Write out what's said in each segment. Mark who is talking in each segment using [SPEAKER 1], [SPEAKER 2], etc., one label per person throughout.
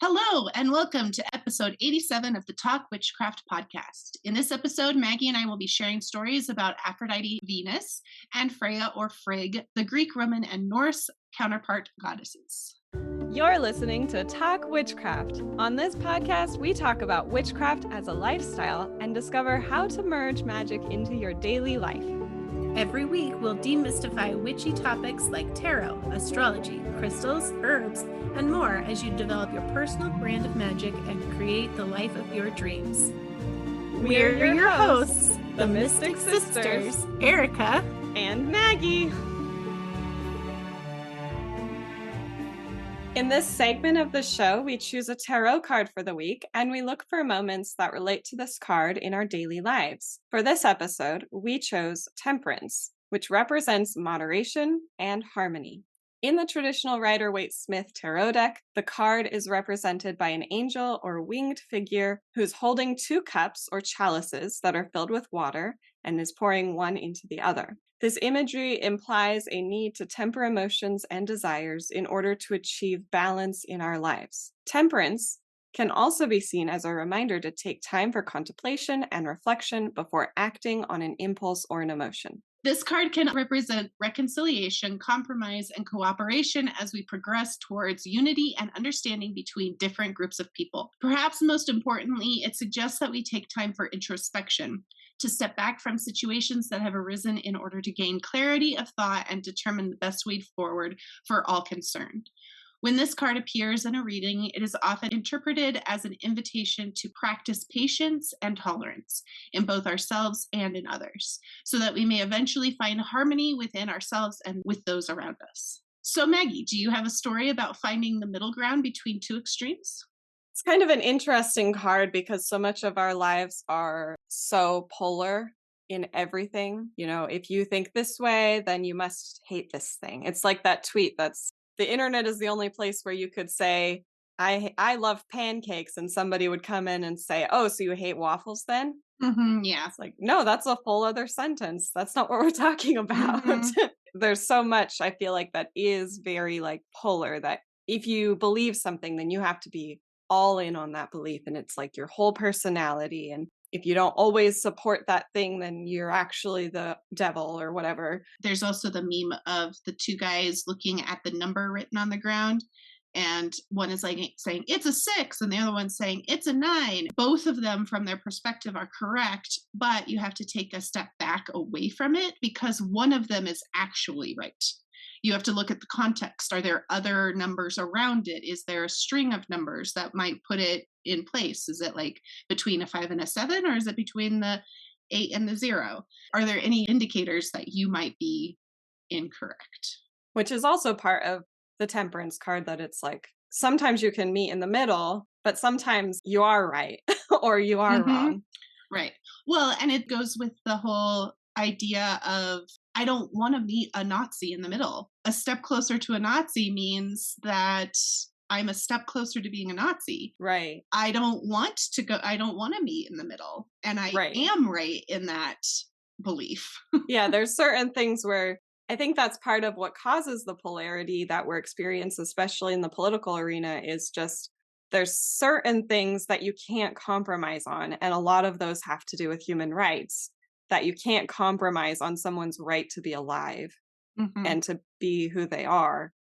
[SPEAKER 1] Hello, and welcome to episode 87 of the Talk Witchcraft podcast. In this episode, Maggie and I will be sharing stories about Aphrodite, Venus, and Freya or Frigg, the Greek, Roman, and Norse counterpart goddesses.
[SPEAKER 2] You're listening to Talk Witchcraft. On this podcast, we talk about witchcraft as a lifestyle and discover how to merge magic into your daily life.
[SPEAKER 3] Every week, we'll demystify witchy topics like tarot, astrology, crystals, herbs, and more as you develop your personal brand of magic and create the life of your dreams. We're your hosts, the Mystic Sisters, Erica
[SPEAKER 2] and Maggie. In this segment of the show, we choose a tarot card for the week, and we look for moments that relate to this card in our daily lives. For this episode, we chose Temperance, which represents moderation and harmony. In the traditional Rider-Waite-Smith tarot deck, the card is represented by an angel or winged figure who's holding two cups or chalices that are filled with water and is pouring one into the other. This imagery implies a need to temper emotions and desires in order to achieve balance in our lives. Temperance can also be seen as a reminder to take time for contemplation and reflection before acting on an impulse or an emotion.
[SPEAKER 1] This card can represent reconciliation, compromise, and cooperation as we progress towards unity and understanding between different groups of people. Perhaps most importantly, it suggests that we take time for introspection, to step back from situations that have arisen in order to gain clarity of thought and determine the best way forward for all concerned. When this card appears in a reading, it is often interpreted as an invitation to practice patience and tolerance in both ourselves and in others, so that we may eventually find harmony within ourselves and with those around us. So, Maggie, do you have a story about finding the middle ground between two extremes?
[SPEAKER 2] It's kind of an interesting card because so much of our lives are so polar in everything. You know, if you think this way, then you must hate this thing. It's like that tweet that's, the internet is the only place where you could say, I love pancakes, and somebody would come in and say, oh, so you hate waffles then?
[SPEAKER 1] Yeah.
[SPEAKER 2] It's like, no, that's a whole other sentence. That's not what we're talking about. There's so much, I feel like, that is very like polar, that if you believe something, then you have to be all in on that belief, and it's like your whole personality. And if you don't always support that thing, then you're actually the devil or whatever.
[SPEAKER 1] There's also the meme of the two guys looking at the number written on the ground, and one is like saying it's a 6 and the other one's saying it's a 9. Both of them from their perspective are correct, but you have to take a step back away from it because one of them is actually right. You have to look at the context. Are there other numbers around it? Is there a string of numbers that might put it in place? Is it like between a 5 and a 7, or is it between the 8 and the 0? Are there any indicators that you might be incorrect?
[SPEAKER 2] Which is also part of the Temperance card, that it's like sometimes you can meet in the middle, but sometimes you are right or you are wrong.
[SPEAKER 1] Right. Well, and it goes with the whole idea of, I don't want to meet a Nazi in the middle. A step closer to a Nazi means that I'm a step closer to being a Nazi.
[SPEAKER 2] Right.
[SPEAKER 1] I don't want to meet in the middle. And I am right in that belief.
[SPEAKER 2] Yeah, there's certain things where I think that's part of what causes the polarity that we're experiencing, especially in the political arena, is just there's certain things that you can't compromise on. And a lot of those have to do with human rights, that you can't compromise on someone's right to be alive and to be who they are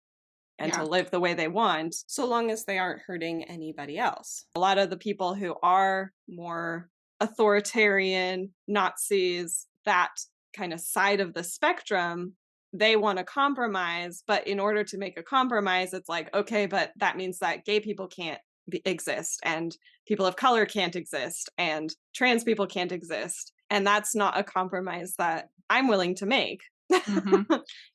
[SPEAKER 2] and to live the way they want, so long as they aren't hurting anybody else. A lot of the people who are more authoritarian, Nazis, that kind of side of the spectrum, they want to compromise, but in order to make a compromise, it's like, okay, but that means that gay people can't exist, and people of color can't exist, and trans people can't exist. And that's not a compromise that I'm willing to make.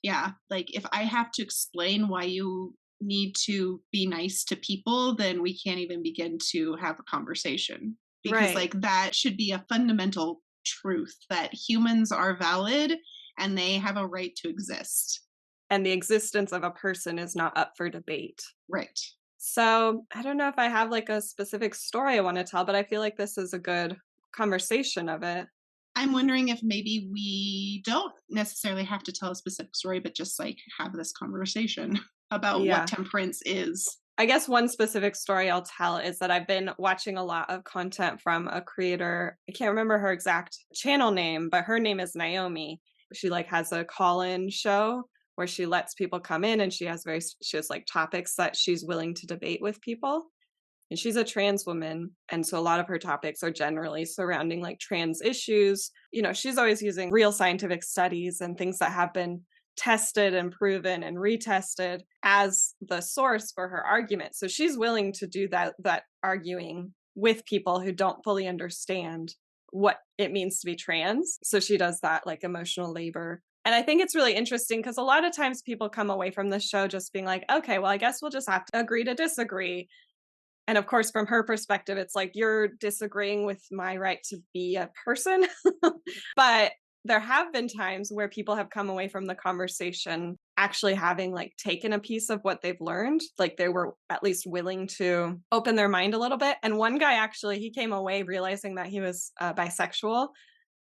[SPEAKER 1] Yeah. Like if I have to explain why you need to be nice to people, then we can't even begin to have a conversation. Because like that should be a fundamental truth, that humans are valid and they have a right to exist.
[SPEAKER 2] And the existence of a person is not up for debate.
[SPEAKER 1] Right.
[SPEAKER 2] So I don't know if I have like a specific story I want to tell, but I feel like this is a good conversation of it.
[SPEAKER 1] I'm wondering if maybe we don't necessarily have to tell a specific story, but just like have this conversation about what temperance is.
[SPEAKER 2] I guess one specific story I'll tell is that I've been watching a lot of content from a creator. I can't remember her exact channel name, but her name is Naomi. She like has a call-in show where she lets people come in, and she has like topics that she's willing to debate with people. And she's a trans woman. And so a lot of her topics are generally surrounding like trans issues. You know, she's always using real scientific studies and things that have been tested and proven and retested as the source for her argument. So she's willing to do that arguing with people who don't fully understand what it means to be trans. So she does that like emotional labor. And I think it's really interesting because a lot of times people come away from the show just being like, okay, well, I guess we'll just have to agree to disagree. And of course, from her perspective, it's like, you're disagreeing with my right to be a person. But there have been times where people have come away from the conversation actually having like taken a piece of what they've learned. Like they were at least willing to open their mind a little bit. And one guy actually, he came away realizing that he was bisexual.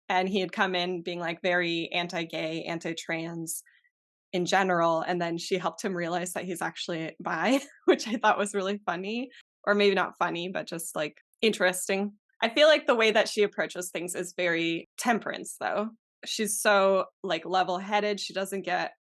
[SPEAKER 2] And he had come in being like very anti-gay, anti-trans in general. And then she helped him realize that he's actually bi, which I thought was really funny. Or maybe not funny, but just like interesting. I feel like the way that she approaches things is very temperance, though. She's so like level-headed. She doesn't get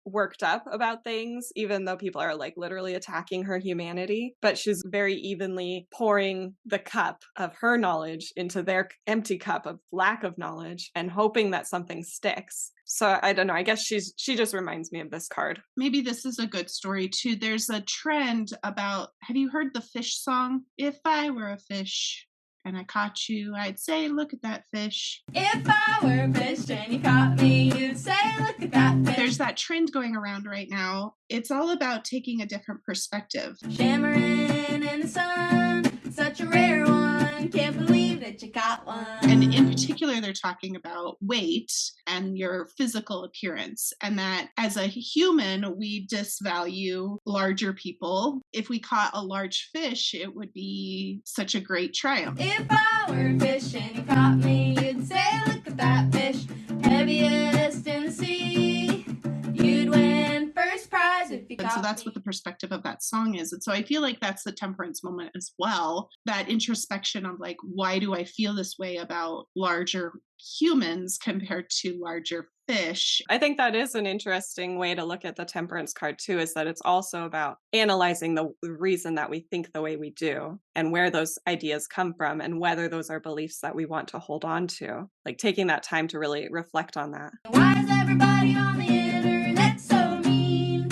[SPEAKER 2] worked up about things, even though people are like literally attacking her humanity. But she's very evenly pouring the cup of her knowledge into their empty cup of lack of knowledge and hoping that something sticks. So I don't know. I guess she just reminds me of this card.
[SPEAKER 1] Maybe this is a good story too. There's a trend about, have you heard the fish song? If I were a fish and I caught you, I'd say, look at that fish.
[SPEAKER 4] If I were a fish and you caught me, you'd say, look at that fish.
[SPEAKER 1] There's that trend going around right now. It's all about taking a different perspective.
[SPEAKER 4] Shimmering in the sun, such a rare one, can't believe that you caught one.
[SPEAKER 1] And in particular, they're talking about weight and your physical appearance, and that as a human, we disvalue larger people. If we caught a large fish, it would be such a great triumph.
[SPEAKER 4] If I were a fish and you caught me, you'd say, look at that fish, heaviest in the sea. You'd win first prize if you caught me.
[SPEAKER 1] And so that's what the perspective of that song is. And so I feel like that's the temperance moment as well. That introspection of like, why do I feel this way about larger humans compared to larger fish?
[SPEAKER 2] I think that is an interesting way to look at the temperance card too, is that it's also about analyzing the reason that we think the way we do and where those ideas come from and whether those are beliefs that we want to hold on to. Like taking that time to really reflect on that.
[SPEAKER 4] Why is everybody on the internet so mean?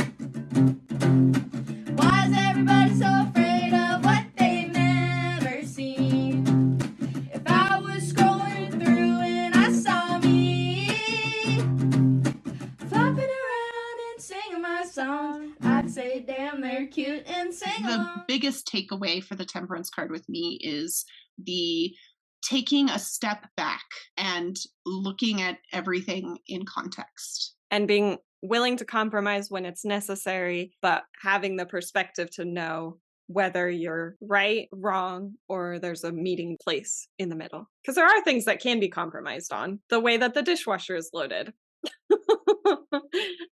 [SPEAKER 4] Why is everybody so afraid of what they've never seen? If I was scrolling through and I saw me flopping around and singing my songs, I'd say, damn, they're cute and sing
[SPEAKER 1] The
[SPEAKER 4] along.
[SPEAKER 1] biggest takeaway for the temperance card with me is the taking a step back and looking at everything in context.
[SPEAKER 2] And being willing to compromise when it's necessary, but having the perspective to know whether you're right, wrong, or there's a meeting place in the middle. Because there are things that can be compromised on. The way that the dishwasher is loaded.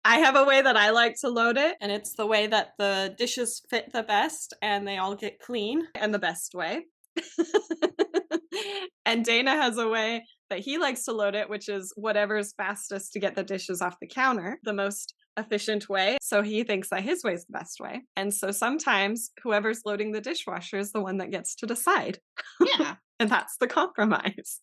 [SPEAKER 2] I have a way that I like to load it, and it's the way that the dishes fit the best and they all get clean and the best way. And Dana has a way that he likes to load it, which is whatever's fastest to get the dishes off the counter, the most efficient way. So he thinks that his way is the best way. And so sometimes whoever's loading the dishwasher is the one that gets to decide.
[SPEAKER 1] Yeah.
[SPEAKER 2] And that's the compromise.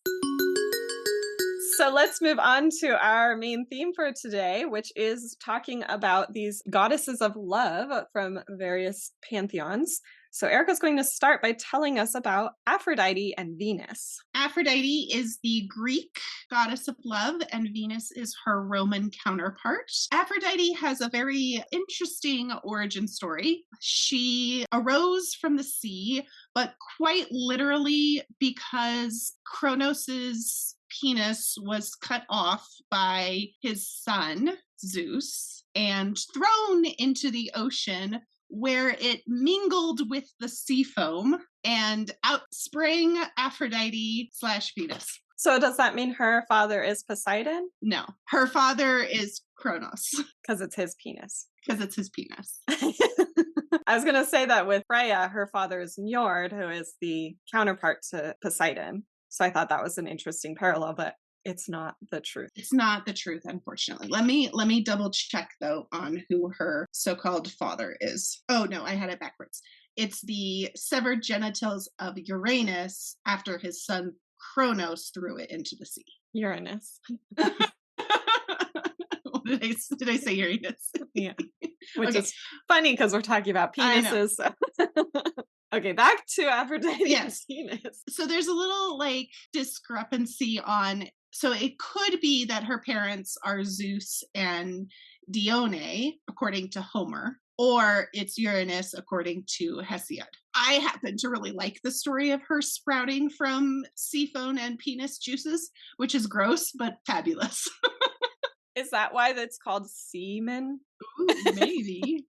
[SPEAKER 2] So let's move on to our main theme for today, which is talking about these goddesses of love from various pantheons. So Erica's going to start by telling us about Aphrodite and Venus.
[SPEAKER 1] Aphrodite is the Greek goddess of love, and Venus is her Roman counterpart. Aphrodite has a very interesting origin story. She arose from the sea, but quite literally because Kronos's penis was cut off by his son, Zeus, and thrown into the ocean, where it mingled with the sea foam, and out sprang Aphrodite/Venus.
[SPEAKER 2] So does that mean her father is Poseidon?
[SPEAKER 1] No, her father is Kronos.
[SPEAKER 2] Because it's his penis.
[SPEAKER 1] Because it's his penis.
[SPEAKER 2] I was going to say that with Freya, her father is Njord, who is the counterpart to Poseidon. So I thought that was an interesting parallel, but it's not the truth.
[SPEAKER 1] It's not the truth, unfortunately. Let me double check though on who her so-called father is. Oh no, I had it backwards. It's the severed genitals of Uranus after his son Kronos threw it into the sea.
[SPEAKER 2] Uranus.
[SPEAKER 1] Did I say Uranus?
[SPEAKER 2] Yeah. Which is funny because we're talking about penises. So. Okay, back to Aphrodite's penis.
[SPEAKER 1] So there's a little like discrepancy on, so it could be that her parents are Zeus and Dione, according to Homer, or it's Uranus, according to Hesiod. I happen to really like the story of her sprouting from seafoam and penis juices, which is gross, but fabulous.
[SPEAKER 2] Is that why that's called semen?
[SPEAKER 1] Ooh, maybe.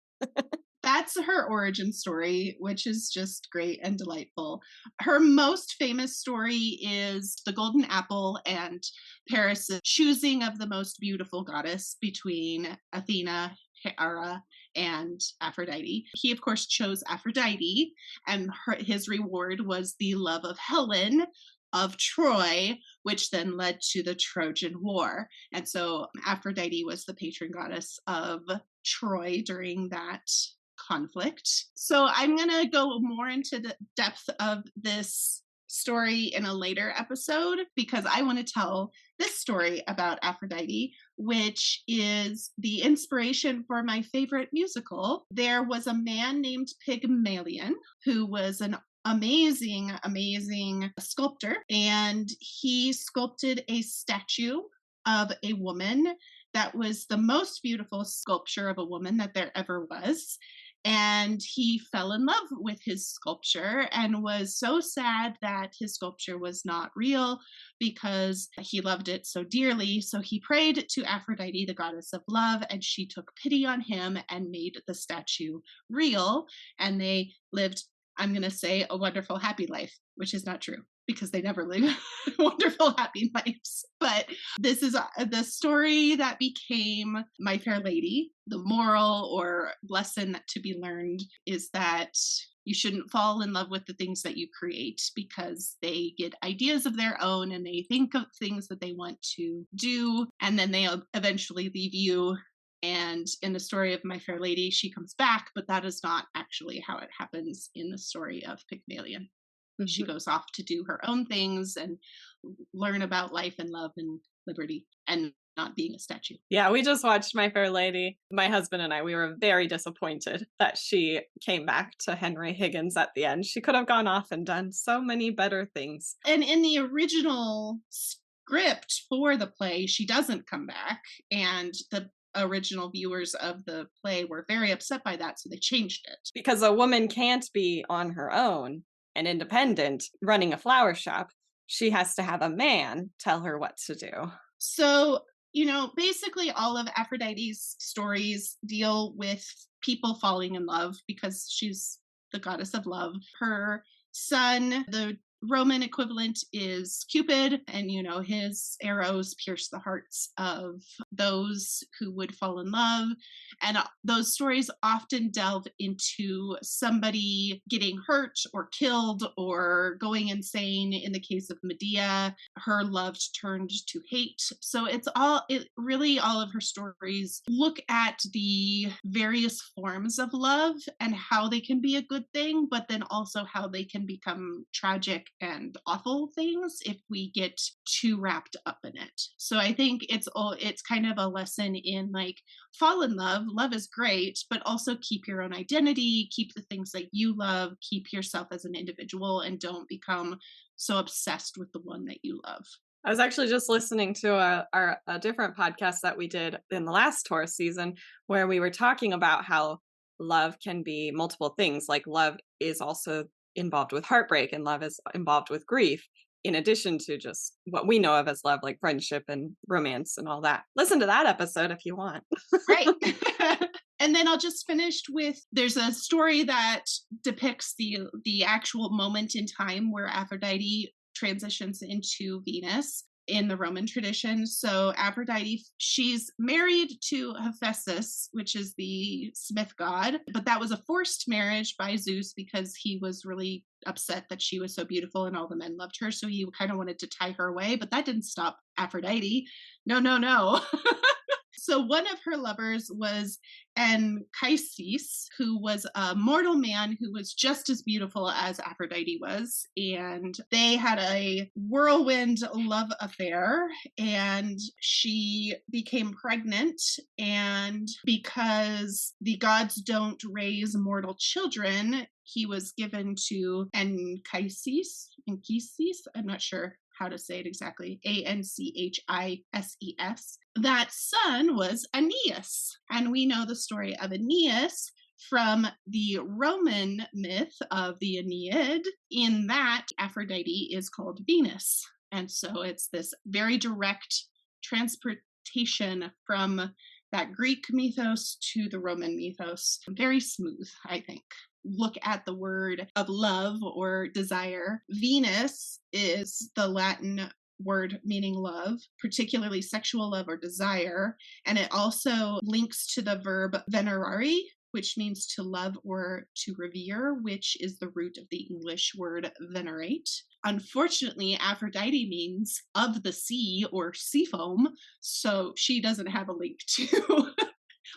[SPEAKER 1] That's her origin story, which is just great and delightful. Her most famous story is the Golden Apple and Paris' choosing of the most beautiful goddess between Athena, Hera, and Aphrodite. He, of course, chose Aphrodite, and his reward was the love of Helen of Troy, which then led to the Trojan War. And so Aphrodite was the patron goddess of Troy during that conflict. So I'm going to go more into the depth of this story in a later episode because I want to tell this story about Aphrodite, which is the inspiration for my favorite musical. There was a man named Pygmalion who was an amazing sculptor, and he sculpted a statue of a woman that was the most beautiful sculpture of a woman that there ever was. And he fell in love with his sculpture and was so sad that his sculpture was not real because he loved it so dearly. So he prayed to Aphrodite, the goddess of love, and she took pity on him and made the statue real. And they lived, I'm going to say, a wonderful, happy life, which is not true because they never live wonderful, happy lives. But this is the story that became My Fair Lady. The moral or lesson to be learned is that you shouldn't fall in love with the things that you create because they get ideas of their own and they think of things that they want to do, and then they eventually leave you. And in the story of My Fair Lady, she comes back, but that is not actually how it happens in the story of Pygmalion. Mm-hmm. She goes off to do her own things and learn about life and love and liberty and not being a statue.
[SPEAKER 2] Yeah, we just watched My Fair Lady. My husband and I, we were very disappointed that she came back to Henry Higgins at the end. She could have gone off and done so many better things.
[SPEAKER 1] And in the original script for the play, she doesn't come back. And the original viewers of the play were very upset by that, so they changed it.
[SPEAKER 2] Because a woman can't be on her own and independent running a flower shop. She has to have a man tell her what to do.
[SPEAKER 1] So, you know, basically all of Aphrodite's stories deal with people falling in love because she's the goddess of love. Her son, the Roman equivalent, is Cupid, and you know, his arrows pierce the hearts of those who would fall in love. And those stories often delve into somebody getting hurt or killed or going insane. In the case of Medea, her love turned to hate. So really all of her stories look at the various forms of love and how they can be a good thing, but then also how they can become tragic and awful things if we get too wrapped up in it. So I think it's kind of a lesson in like, fall in love. Love is great, but also keep your own identity, keep the things that you love, keep yourself as an individual, and don't become so obsessed with the one that you love.
[SPEAKER 2] I was actually just listening to a different podcast that we did in the last Taurus season where we were talking about how love can be multiple things. Like love is also involved with heartbreak and love is involved with grief, in addition to just what we know of as love, like friendship and romance and all that. Listen to that episode if you want.
[SPEAKER 1] Right. And then I'll just finish with, there's a story that depicts the actual moment in time where Aphrodite transitions into Venus. in the Roman tradition. So Aphrodite, she's married to Hephaestus, which is the smith god, but that was a forced marriage by Zeus because he was really upset that she was so beautiful and all the men loved her. So he kind of wanted to tie her away, but that didn't stop Aphrodite. No, no, no. So one of her lovers was Anchises, who was a mortal man who was just as beautiful as Aphrodite was. And they had a whirlwind love affair, and she became pregnant. And because the gods don't raise mortal children, he was given to Anchises. I'm not sure how to say it exactly, Anchises. That son was Aeneas. And we know the story of Aeneas from the Roman myth of the Aeneid. In that, Aphrodite is called Venus. And so it's this very direct transportation from that Greek mythos to the Roman mythos. Very smooth, I think. Look at the word of love or desire. Venus is the Latin word meaning love, particularly sexual love or desire. And it also links to the verb venerare, which means to love or to revere, which is the root of the English word venerate. Unfortunately, Aphrodite means of the sea or sea foam, so she doesn't have a link to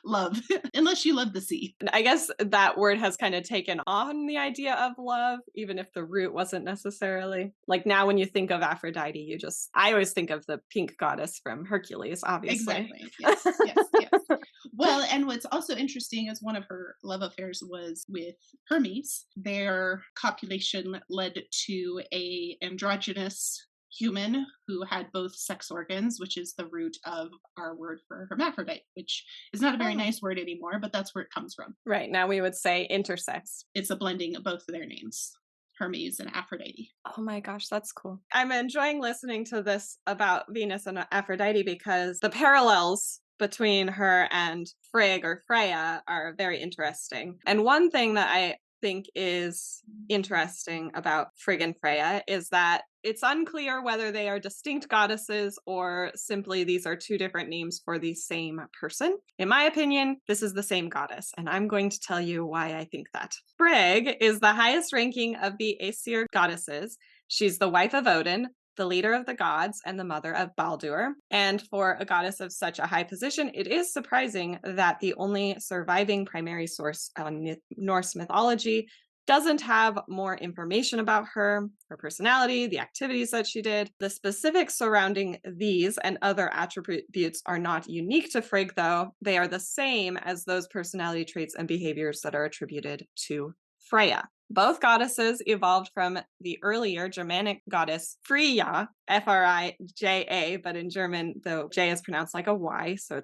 [SPEAKER 1] love, unless you love the sea.
[SPEAKER 2] I guess that word has kind of taken on the idea of love, even if the root wasn't necessarily. Like now when you think of Aphrodite, I always think of the pink goddess from Hercules, obviously.
[SPEAKER 1] Exactly. Yes, yes, yes. Well, and what's also interesting is one of her love affairs was with Hermes. Their copulation led to a androgynous human who had both sex organs, which is the root of our word for hermaphrodite, which is not a very nice word anymore, but that's where it comes from.
[SPEAKER 2] Right. Now we would say intersex.
[SPEAKER 1] It's a blending of both of their names, Hermes and Aphrodite.
[SPEAKER 2] Oh my gosh, that's cool. I'm enjoying listening to this about Venus and Aphrodite because the parallels between her and Frigg or Freya are very interesting. And one thing that I think is interesting about Frigg and Freya is that it's unclear whether they are distinct goddesses or simply these are two different names for the same person. In my opinion, this is the same goddess, and I'm going to tell you why I think that. Frigg is the highest ranking of the Aesir goddesses. She's the wife of Odin, the leader of the gods, and the mother of Baldur. And for a goddess of such a high position, it is surprising that the only surviving primary source on Norse mythology doesn't have more information about her personality, the activities that she did. The specifics surrounding these and other attributes are not unique to Frigg, though. They are the same as those personality traits and behaviors that are attributed to Freya. Both goddesses evolved from the earlier Germanic goddess Freya, Frija, but in German, the J is pronounced like a Y, so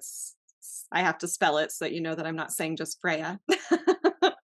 [SPEAKER 2] I have to spell it so that you know that I'm not saying just Freya.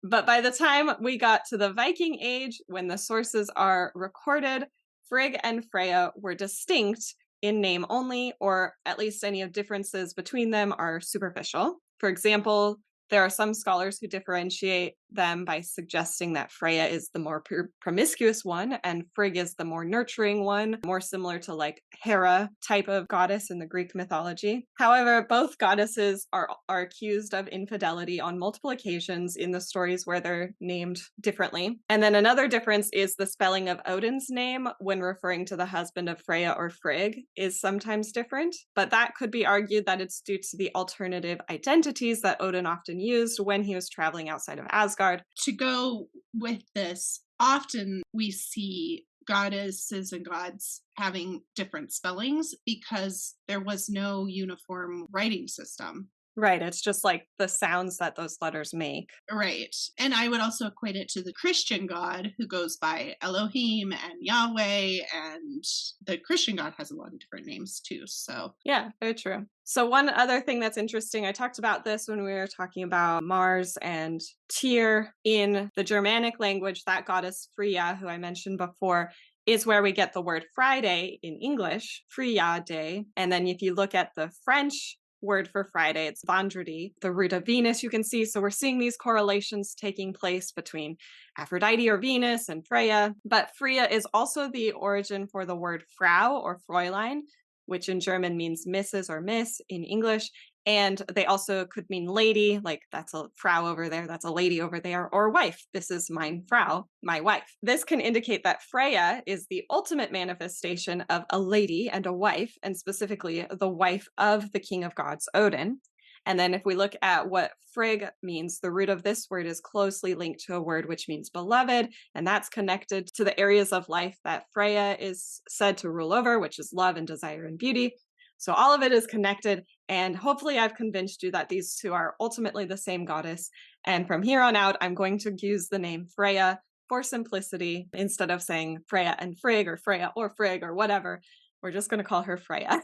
[SPEAKER 2] But by the time we got to the Viking Age, when the sources are recorded, Frigg and Freya were distinct in name only, or at least any of differences between them are superficial. For example, there are some scholars who differentiate them by suggesting that Freya is the more promiscuous one and Frigg is the more nurturing one, more similar to like Hera type of goddess in the Greek mythology. However, both goddesses are accused of infidelity on multiple occasions in the stories where they're named differently. And then another difference is the spelling of Odin's name when referring to the husband of Freya or Frigg is sometimes different, but that could be argued that it's due to the alternative identities that Odin often used when he was traveling outside of Asgard.
[SPEAKER 1] To go with this, often we see goddesses and gods having different spellings because there was no uniform writing system.
[SPEAKER 2] Right. It's just like the sounds that those letters make.
[SPEAKER 1] Right. And I would also equate it to the Christian God who goes by Elohim and Yahweh, and the Christian God has a lot of different names too. So
[SPEAKER 2] yeah, very true. So one other thing that's interesting, I talked about this when we were talking about Mars and Tyr. In the Germanic language, that goddess Freya, who I mentioned before, is where we get the word Friday in English, Friade. And then if you look at the French word for Friday, it's Vendredi, the root of Venus, you can see. So we're seeing these correlations taking place between Aphrodite or Venus and Freya. But Freya is also the origin for the word Frau or Fräulein, which in German means Mrs. or Miss in English. And they also could mean lady, like that's a Frau over there, that's a lady over there, or wife. This is mein Frau, my wife. This can indicate that Freya is the ultimate manifestation of a lady and a wife, and specifically the wife of the king of gods, Odin. And then if we look at what Frigg means, the root of this word is closely linked to a word which means beloved, and that's connected to the areas of life that Freya is said to rule over, which is love and desire and beauty. So all of it is connected, and hopefully I've convinced you that these two are ultimately the same goddess. And from here on out, I'm going to use the name Freya for simplicity. Instead of saying Freya and Frigg or Freya or Frigg or whatever, we're just going to call her Freya.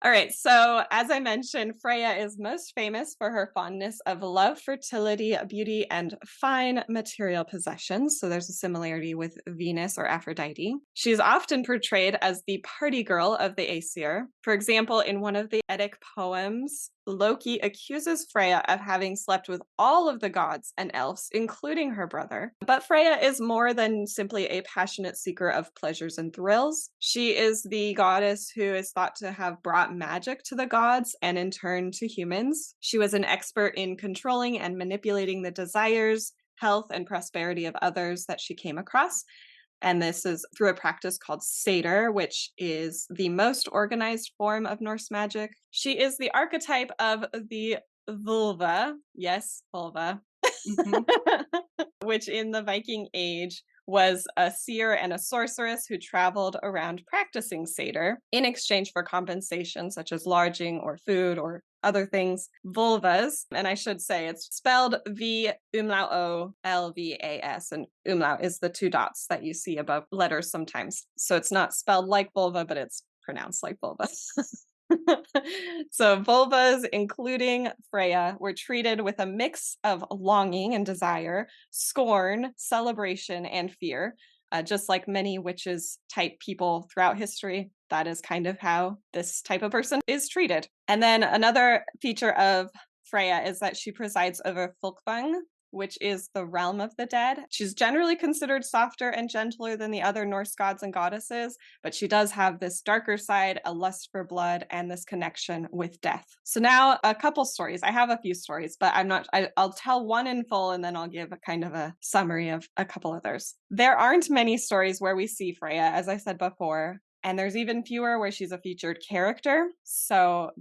[SPEAKER 2] All right, so as I mentioned, Freya is most famous for her fondness of love, fertility, beauty, and fine material possessions. So there's a similarity with Venus or Aphrodite. She's often portrayed as the party girl of the Aesir. For example, in one of the Eddic poems, Loki accuses Freya of having slept with all of the gods and elves, including her brother. But Freya is more than simply a passionate seeker of pleasures and thrills. She is the goddess who is thought to have brought magic to the gods and in turn to humans. She was an expert in controlling and manipulating the desires, health, and prosperity of others that she came across. And this is through a practice called satyr, which is the most organized form of Norse magic. She is the archetype of the vulva. Yes, vulva. Which in the Viking Age was a seer and a sorceress who traveled around practicing satyr in exchange for compensation, such as lodging or food or other things. Vulvas, and I should say it's spelled V-O-L-V-A-S, and umlaut is the two dots that you see above letters sometimes. So it's not spelled like vulva, but it's pronounced like vulva. So vulvas, including Freya, were treated with a mix of longing and desire, scorn, celebration, and fear. Just like many witches type people throughout history, that is kind of how this type of person is treated. And then another feature of Freya is that she presides over Folkvang, which is the realm of the dead. She's generally considered softer and gentler than the other Norse gods and goddesses, but she does have this darker side, a lust for blood, and this connection with death. So now a couple stories. I have a few stories, but I'll tell one in full and then I'll give a kind of a summary of a couple others. There aren't many stories where we see Freya, as I said before, and there's even fewer where she's a featured character. So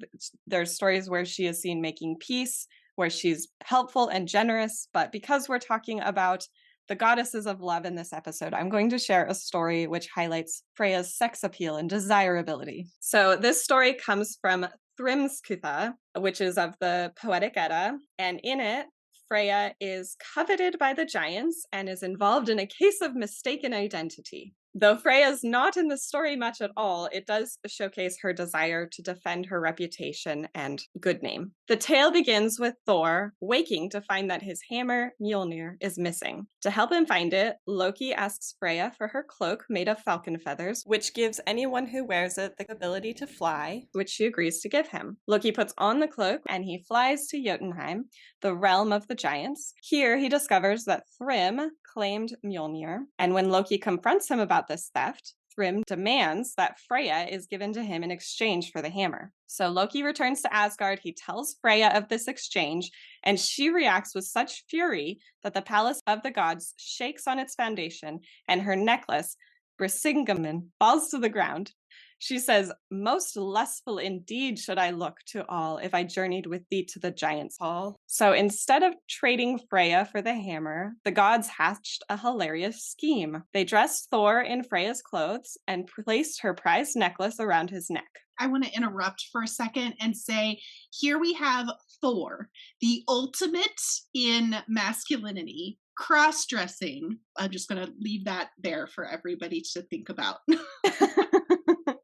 [SPEAKER 2] there's stories where she is seen making peace, where she's helpful and generous. But because we're talking about the goddesses of love in this episode, I'm going to share a story which highlights Freya's sex appeal and desirability. So this story comes from Thrymskutha, which is of the Poetic Edda, and in it, Freya is coveted by the giants and is involved in a case of mistaken identity. Though Freya's not in the story much at all, it does showcase her desire to defend her reputation and good name. The tale begins with Thor waking to find that his hammer, Mjolnir, is missing. To help him find it, Loki asks Freya for her cloak made of falcon feathers, which gives anyone who wears it the ability to fly, which she agrees to give him. Loki puts on the cloak and he flies to Jotunheim, the realm of the giants. Here he discovers that Thrym claimed Mjolnir, and when Loki confronts him about this theft, Thrym demands that Freya is given to him in exchange for the hammer. So Loki returns to Asgard, he tells Freya of this exchange, and she reacts with such fury that the palace of the gods shakes on its foundation, and her necklace, Brisingamen, falls to the ground. She says, "Most lustful indeed should I look to all if I journeyed with thee to the giants' hall." So instead of trading Freya for the hammer, the gods hatched a hilarious scheme. They dressed Thor in Freya's clothes and placed her prized necklace around his neck.
[SPEAKER 1] I want to interrupt for a second and say, here we have Thor, the ultimate in masculinity, cross-dressing. I'm just going to leave that there for everybody to think about.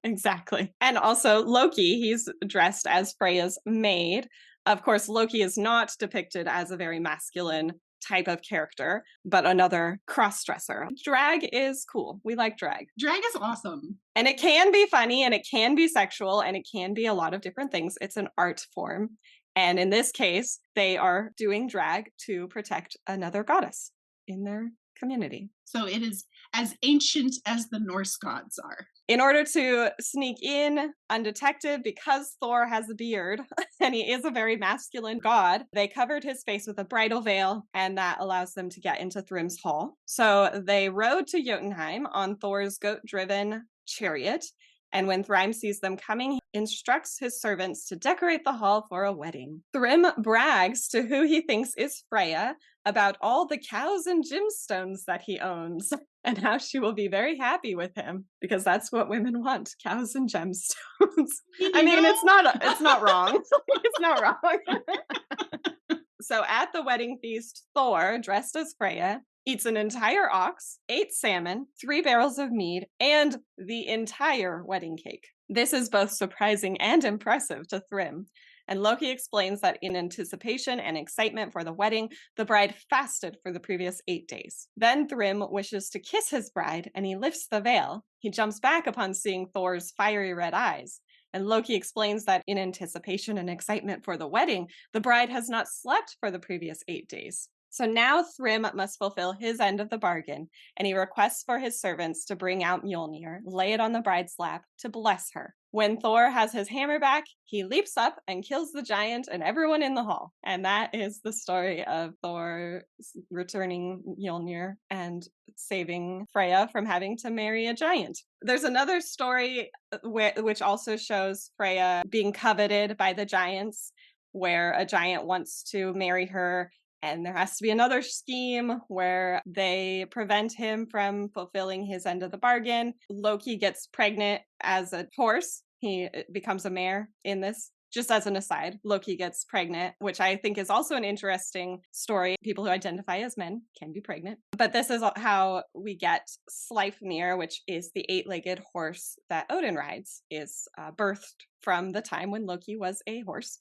[SPEAKER 2] Exactly. And also Loki, he's dressed as Freya's maid. Of course, Loki is not depicted as a very masculine type of character, but another cross-dresser. Drag is cool. We like drag.
[SPEAKER 1] Drag is awesome.
[SPEAKER 2] And it can be funny, and it can be sexual, and it can be a lot of different things. It's an art form. And in this case, they are doing drag to protect another goddess in their community.
[SPEAKER 1] So it is as ancient as the Norse gods are.
[SPEAKER 2] In order to sneak in undetected, because Thor has a beard and he is a very masculine god, they covered his face with a bridal veil, and that allows them to get into Thrym's hall. So they rode to Jotunheim on Thor's goat-driven chariot, and when Thrym sees them coming, he instructs his servants to decorate the hall for a wedding. Thrym brags to who he thinks is Freya about all the cows and gemstones that he owns, and how she will be very happy with him, because that's what women want, cows and gemstones. I mean, it's not wrong. It's not wrong. So at the wedding feast, Thor, dressed as Freya, eats an entire ox, 8 salmon, 3 barrels of mead, and the entire wedding cake. This is both surprising and impressive to Thrym. And Loki explains that in anticipation and excitement for the wedding, the bride fasted for the previous 8 days. Then Thrym wishes to kiss his bride, and he lifts the veil. He jumps back upon seeing Thor's fiery red eyes. And Loki explains that in anticipation and excitement for the wedding, the bride has not slept for the previous 8 days. So now Thrym must fulfill his end of the bargain, and he requests for his servants to bring out Mjolnir, lay it on the bride's lap, to bless her. When Thor has his hammer back, he leaps up and kills the giant and everyone in the hall. And that is the story of Thor returning Mjolnir and saving Freya from having to marry a giant. There's another story which also shows Freya being coveted by the giants, where a giant wants to marry her. And there has to be another scheme where they prevent him from fulfilling his end of the bargain. Loki gets pregnant as a horse. He becomes a mare in this. Just as an aside, Loki gets pregnant, which I think is also an interesting story. People who identify as men can be pregnant. But this is how we get Sleipnir, which is the 8-legged horse that Odin rides, is birthed from the time when Loki was a horse.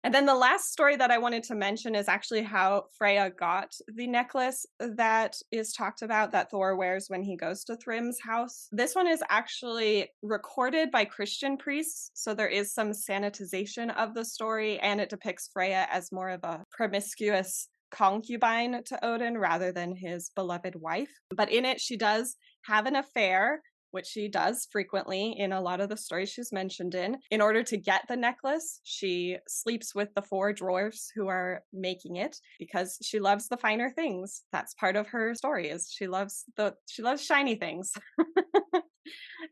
[SPEAKER 2] And then the last story that I wanted to mention is actually how Freya got the necklace that is talked about that Thor wears when he goes to Thrym's house. This one is actually recorded by Christian priests, so there is some sanitization of the story, and it depicts Freya as more of a promiscuous concubine to Odin rather than his beloved wife. But in it, she does have an affair, which she does frequently in a lot of the stories she's mentioned in order to get the necklace. She sleeps with the 4 dwarves who are making it because she loves the finer things. That's part of her story, is she loves shiny things.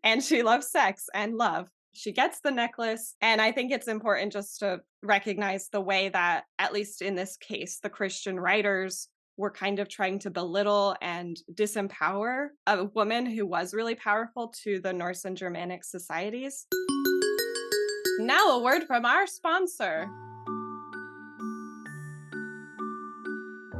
[SPEAKER 2] And she loves sex and love. She gets the necklace, and I think it's important just to recognize the way that, at least in this case, the Christian writers were kind of trying to belittle and disempower a woman who was really powerful to the Norse and Germanic societies. Now a word from our sponsor.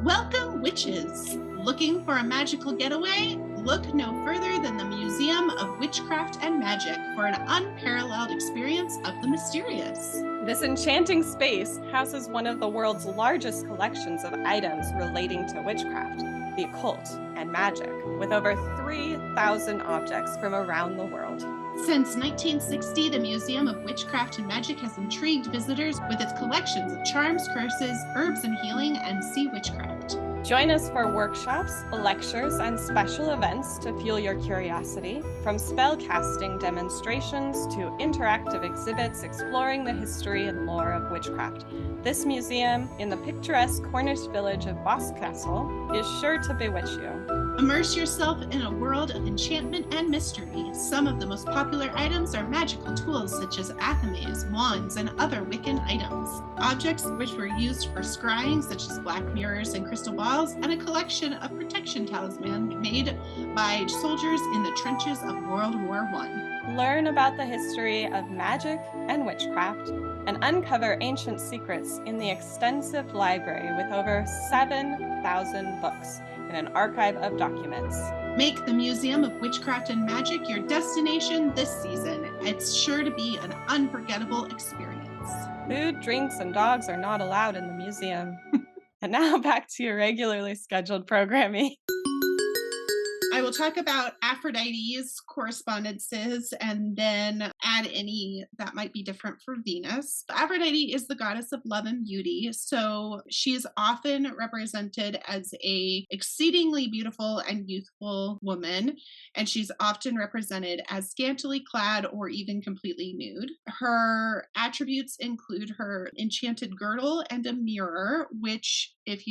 [SPEAKER 1] Welcome, witches! Looking for a magical getaway? Look no further than the Museum of Witchcraft and Magic for an unparalleled experience of the mysterious.
[SPEAKER 2] This enchanting space houses one of the world's largest collections of items relating to witchcraft, the occult, and magic, with over 3,000 objects from around the world.
[SPEAKER 1] Since 1960, the Museum of Witchcraft and Magic has intrigued visitors with its collections of charms, curses, herbs and healing, and sea witchcraft.
[SPEAKER 2] Join us for workshops, lectures, and special events to fuel your curiosity, from spellcasting demonstrations to interactive exhibits exploring the history and lore of witchcraft. This museum, in the picturesque Cornish village of Boscastle, is sure to bewitch you.
[SPEAKER 1] Immerse yourself in a world of enchantment and mystery. Some of the most popular items are magical tools such as athames, wands, and other Wiccan items. Objects which were used for scrying, such as black mirrors and crystal balls, and a collection of protection talismans made by soldiers in the trenches of World War I.
[SPEAKER 2] Learn about the history of magic and witchcraft, and uncover ancient secrets in the extensive library with over 7,000 books and an archive of documents.
[SPEAKER 1] Make the Museum of Witchcraft and Magic your destination this season. It's sure to be an unforgettable experience.
[SPEAKER 2] Food, drinks, and dogs are not allowed in the museum. And now back to your regularly scheduled programming.
[SPEAKER 1] I will talk about Aphrodite's correspondences and then add any that might be different for Venus. Aphrodite is the goddess of love and beauty, so she is often represented as a exceedingly beautiful and youthful woman, and she's often represented as scantily clad or even completely nude. Her attributes include her enchanted girdle and a mirror, which if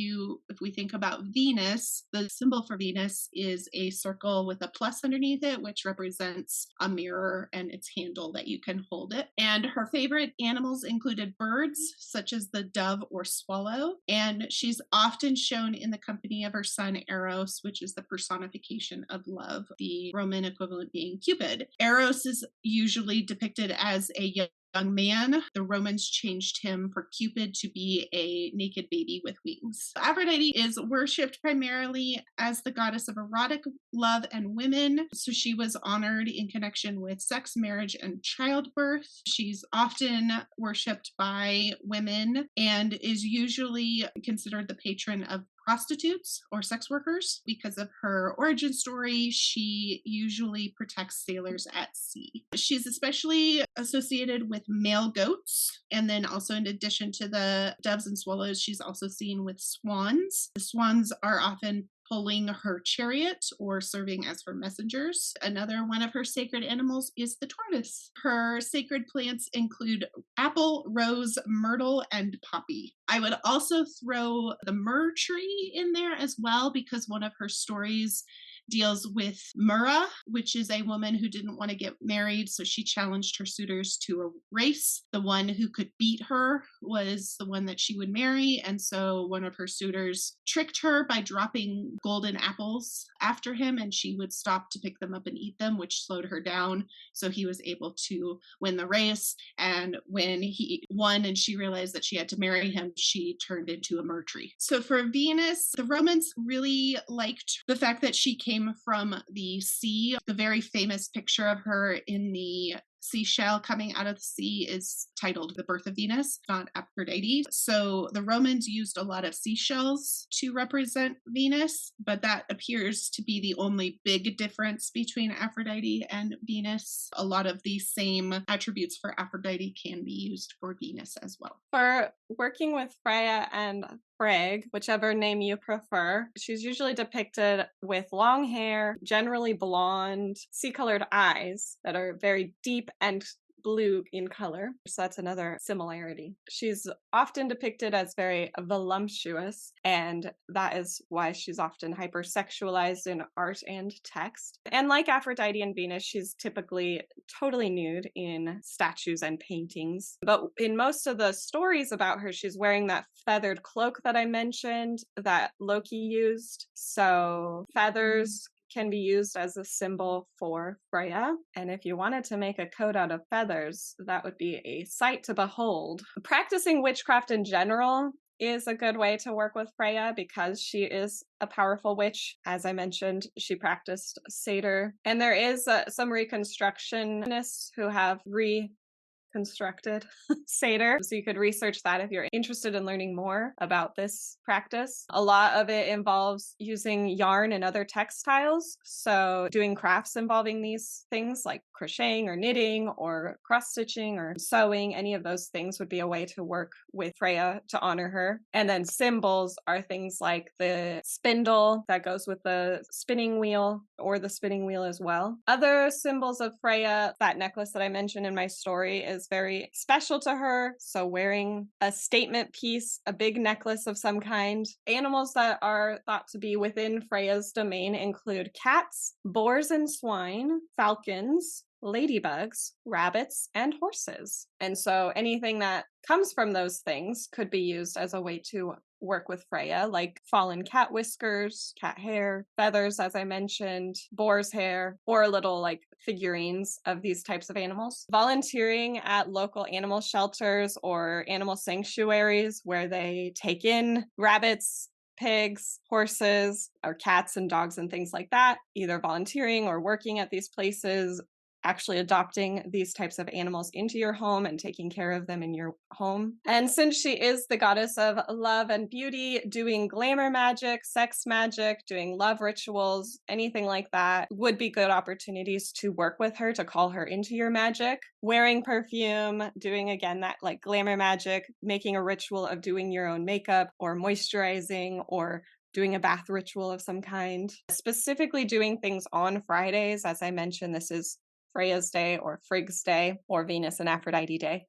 [SPEAKER 1] we think about Venus, the symbol for Venus is a circle with a plus underneath it, which represents a mirror and its handle that you can hold it. And her favorite animals included birds, such as the dove or swallow. And she's often shown in the company of her son Eros, which is the personification of love, the Roman equivalent being Cupid. Eros is usually depicted as a young man. The Romans changed him for Cupid to be a naked baby with wings. Aphrodite is worshipped primarily as the goddess of erotic love and women. So she was honored in connection with sex, marriage, and childbirth. She's often worshipped by women and is usually considered the patron of prostitutes or sex workers. Because of her origin story, she usually protects sailors at sea. She's especially associated with male goats, and then also in addition to the doves and swallows, she's also seen with swans. The swans are often pulling her chariot or serving as her messengers. Another one of her sacred animals is the tortoise. Her sacred plants include apple, rose, myrtle, and poppy. I would also throw the myrrh tree in there as well, because one of her stories deals with Myrrha, which is a woman who didn't want to get married, so she challenged her suitors to a race. The one who could beat her was the one that she would marry, and so one of her suitors tricked her by dropping golden apples after him, and she would stop to pick them up and eat them, which slowed her down, so he was able to win the race. And when he won and she realized that she had to marry him, she turned into a myrrh tree. So for Venus, the Romans really liked the fact that she came from the sea. The very famous picture of her in the seashell coming out of the sea is titled The Birth of Venus, not Aphrodite. So the Romans used a lot of seashells to represent Venus, but that appears to be the only big difference between Aphrodite and Venus. A lot of the same attributes for Aphrodite can be used for Venus as well.
[SPEAKER 2] For working with Freya and Frigg, whichever name you prefer, she's usually depicted with long hair, generally blonde, sea-colored eyes that are very deep and blue in color. So that's another similarity. She's often depicted as very voluptuous, and that is why she's often hypersexualized in art and text. And like Aphrodite and Venus, she's typically totally nude in statues and paintings. But in most of the stories about her, she's wearing that feathered cloak that I mentioned that Loki used. So feathers can be used as a symbol for Freya. And if you wanted to make a coat out of feathers, that would be a sight to behold. Practicing witchcraft in general is a good way to work with Freya because she is a powerful witch. As I mentioned, she practiced satyr. And there is some reconstructionists who have reconstructed satyr. So you could research that if you're interested in learning more about this practice. A lot of it involves using yarn and other textiles. So doing crafts involving these things like crocheting or knitting or cross stitching or sewing, any of those things would be a way to work with Freya to honor her. And then symbols are things like the spindle that goes with the spinning wheel or the spinning wheel as well. Other symbols of Freya, that necklace that I mentioned in my story is very special to her. So wearing a statement piece, a big necklace of some kind. Animals that are thought to be within Freya's domain include cats, boars and swine, falcons, ladybugs, rabbits, and horses. And so anything that comes from those things could be used as a way to work with Freya, like fallen cat whiskers, cat hair, feathers, as I mentioned, boar's hair, or little like figurines of these types of animals. Volunteering at local animal shelters or animal sanctuaries where they take in rabbits, pigs, horses, or cats and dogs and things like that, either volunteering or working at these places actually adopting these types of animals into your home and taking care of them in your home. And since she is the goddess of love and beauty, doing glamour magic, sex magic, doing love rituals, anything like that would be good opportunities to work with her, to call her into your magic. Wearing perfume, doing again that like glamour magic, making a ritual of doing your own makeup or moisturizing or doing a bath ritual of some kind. Specifically doing things on Fridays. As I mentioned, this is Freya's day or Frigg's day or Venus and Aphrodite day.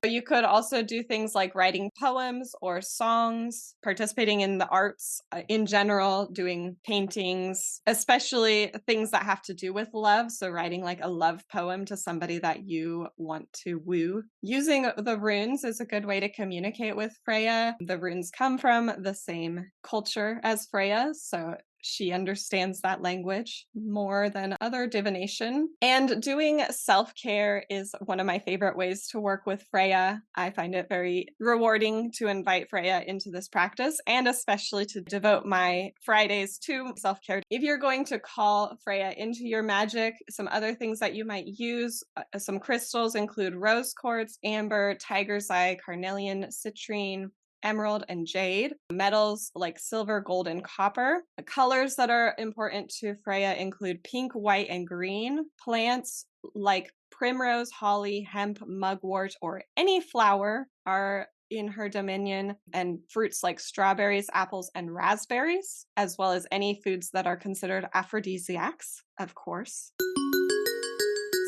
[SPEAKER 2] You could also do things like writing poems or songs, participating in the arts in general, doing paintings, especially things that have to do with love. So writing like a love poem to somebody that you want to woo. Using the runes is a good way to communicate with Freya. The runes come from the same culture as Freya, so she understands that language more than other divination. And doing self-care is one of my favorite ways to work with Freya. I find it very rewarding to invite Freya into this practice, and especially to devote my Fridays to self-care. If you're going to call Freya into your magic, some other things that you might use, some crystals include rose quartz, amber, tiger's eye, carnelian, citrine, emerald, and jade. Metals like silver, gold, and copper. The colors that are important to Freya include pink, white, and green. Plants like primrose, holly, hemp, mugwort, or any flower are in her dominion, and fruits like strawberries, apples, and raspberries, as well as any foods that are considered aphrodisiacs, of course.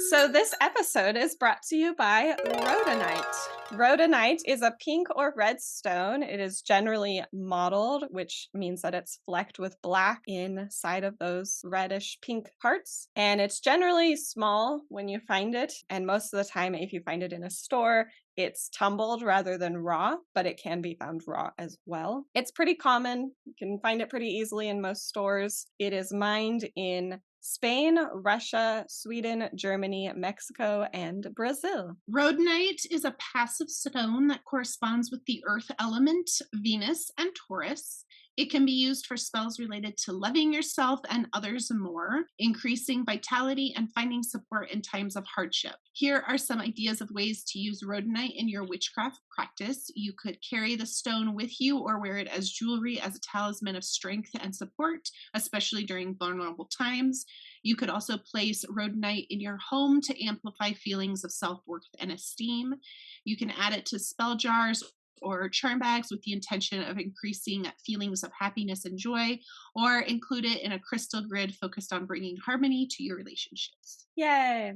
[SPEAKER 2] So this episode is brought to you by rhodonite. Rhodonite is a pink or red stone. It is generally mottled, which means that it's flecked with black inside of those reddish pink parts. And it's generally small when you find it. And most of the time, if you find it in a store, it's tumbled rather than raw, but it can be found raw as well. It's pretty common. You can find it pretty easily in most stores. It is mined in Spain, Russia, Sweden, Germany, Mexico, and Brazil.
[SPEAKER 1] Rhodonite is a passive stone that corresponds with the earth element, Venus, and Taurus. It can be used for spells related to loving yourself and others more, increasing vitality, and finding support in times of hardship. Here are some ideas of ways to use rhodonite in your witchcraft practice. You could carry the stone with you or wear it as jewelry as a talisman of strength and support, especially during vulnerable times. You could also place rhodonite in your home to amplify feelings of self-worth and esteem. You can add it to spell jars or charm bags with the intention of increasing feelings of happiness and joy, or include it in a crystal grid focused on bringing harmony to your relationships.
[SPEAKER 2] Yay!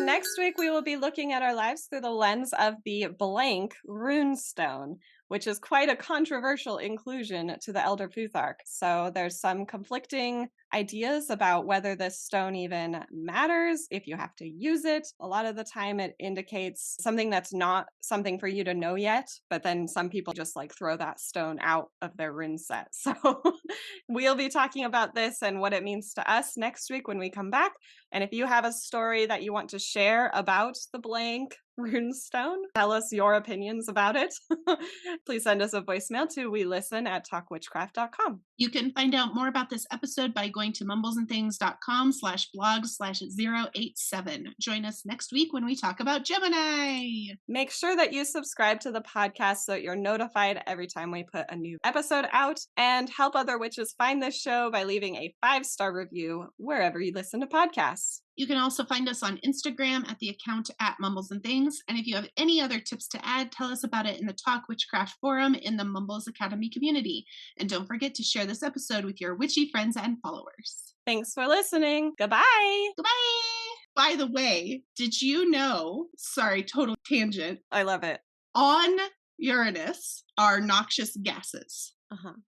[SPEAKER 2] Next week, we will be looking at our lives through the lens of the blank runestone, which is quite a controversial inclusion to the Elder Futhark. So there's some conflicting ideas about whether this stone even matters, if you have to use it. A lot of the time it indicates something that's not something for you to know yet, but then some people just like throw that stone out of their rune set. So we'll be talking about this and what it means to us next week when we come back. And if you have a story that you want to share about the blank runestone, tell us your opinions about it. Please send us a voicemail to welisten@talkwitchcraft.com.
[SPEAKER 1] You can find out more about this episode by going to mumblesandthings.com/blog/087. Join us next week when we talk about Gemini.
[SPEAKER 2] Make sure that you subscribe to the podcast so that you're notified every time we put a new episode out, and help other witches find this show by leaving a 5-star review wherever you listen to podcasts.
[SPEAKER 1] You can also find us on Instagram at the account @mumblesandthings. And if you have any other tips to add, tell us about it in the Talk Witchcraft forum in the Mumbles Academy community. And don't forget to share this episode with your witchy friends and followers.
[SPEAKER 2] Thanks for listening. Goodbye.
[SPEAKER 1] Goodbye. By the way, did you know, sorry, total tangent,
[SPEAKER 2] I love it.
[SPEAKER 1] on Uranus are noxious gases.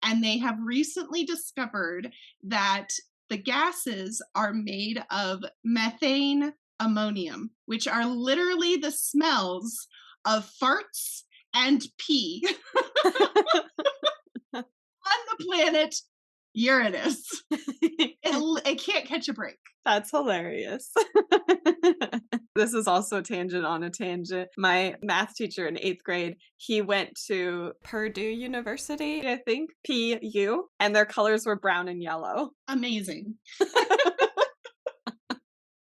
[SPEAKER 1] And they have recently discovered that the gases are made of methane, ammonium, which are literally the smells of farts and pee on the planet Uranus. It can't catch a break.
[SPEAKER 2] That's hilarious. This is also a tangent on a tangent. My math teacher in 8th grade, he went to Purdue University, I think, PU, and their colors were brown and yellow.
[SPEAKER 1] Amazing.